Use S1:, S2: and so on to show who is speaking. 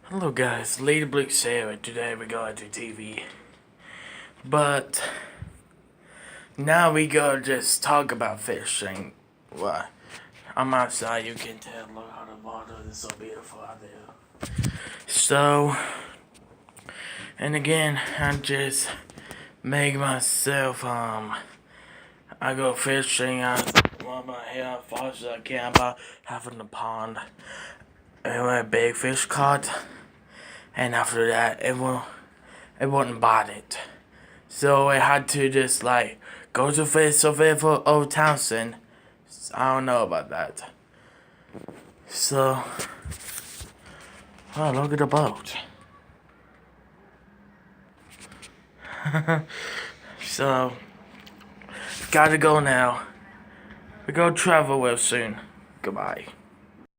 S1: Hello guys, Lady Blue Sarah. Today we go to TV. But now we go just talk about fishing. Well, I'm outside, you can tell, look how the water is so beautiful out there. So, and again, I just make myself, I go fishing, I run my hair as far as I can about having the pond. And when a big fish caught, and after that, it wouldn't bite it. So I had to just like go to fish survey for Old Townsend. I don't know about that. So, oh, look at the boat. So, gotta go now. We go travel real soon. Goodbye.